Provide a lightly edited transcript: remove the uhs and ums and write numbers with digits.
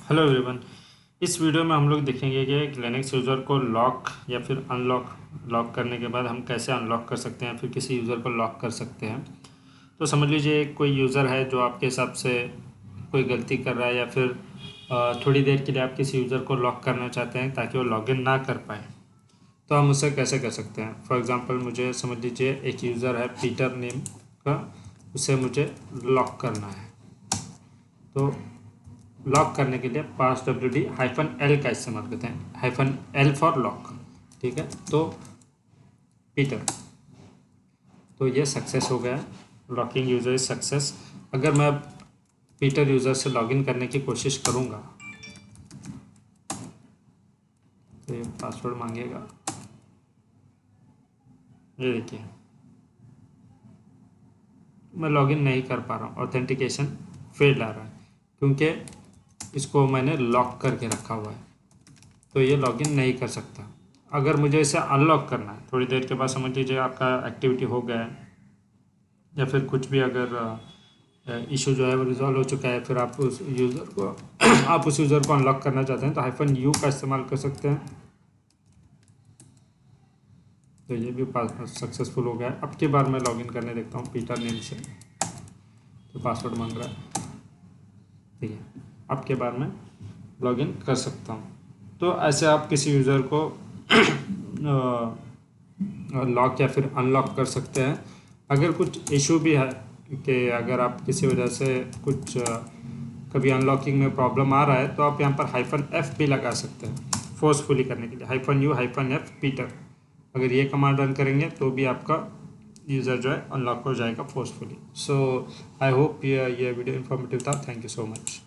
Hello everyone. इस video में हम लोग देखेंगे कि एक लिनक्स यूज़र को लॉक या फिर लॉक करने के बाद हम कैसे अनलॉक कर सकते हैं, फिर किसी यूज़र को लॉक कर सकते हैं। तो समझ लीजिए कोई यूज़र है जो आपके हिसाब से कोई गलती कर रहा है या फिर थोड़ी देर के लिए आप किसी यूज़र को लॉक करना चाहते हैं ताकि वो लॉगिन ना कर पाए। तो हम उसे कैसे कर सकते हैं? फॉर एग्ज़ाम्पल मुझे समझ लीजिए एक यूज़र है पीटर नेम का, उसे मुझे लॉक करना है। तो लॉक करने के लिए -wd-l का इस्तेमाल करते हैं, -l फॉर लॉक। ठीक है, तो पीटर, तो ये सक्सेस हो गया, लॉकिंग यूज़र इज सक्सेस। अगर मैं पीटर यूज़र से लॉगिन करने की कोशिश करूँगा तो ये पासवर्ड मांगेगा। ये देखिए मैं लॉगिन नहीं कर पा रहा हूँ, ऑथेंटिकेशन फेल आ रहा है क्योंकि इसको मैंने लॉक करके रखा हुआ है, तो ये लॉगिन नहीं कर सकता। अगर मुझे इसे अनलॉक करना है, थोड़ी देर के बाद समझ लीजिए आपका एक्टिविटी हो गया है या फिर कुछ भी अगर इशू जो है वो रिजॉल्व हो चुका है, फिर आप उस यूज़र को आप उस यूज़र को अनलॉक करना चाहते हैं तो -u का इस्तेमाल कर सकते हैं। तो ये भी सक्सेसफुल हो गया है। अब की बार मैं लॉगिन करने देखता हूँ पीटर नेम से, तो पासवर्ड मांग रहा है। ठीक है, अब के बार मैं लॉगिन कर सकता हूँ। तो ऐसे आप किसी यूज़र को लॉक या फिर अनलॉक कर सकते हैं। अगर कुछ इशू भी है कि अगर आप किसी वजह से कुछ कभी अनलॉकिंग में प्रॉब्लम आ रहा है, तो आप यहाँ पर -f भी लगा सकते हैं फोर्सफुली करने के लिए, -u-f पीटर। अगर ये कमांड रन करेंगे तो भी आपका यूज़र जो है अनलॉक हो जाएगा फोर्सफुली। सो आई होप ये वीडियो इन्फॉर्मेटिव था। Thank you so much.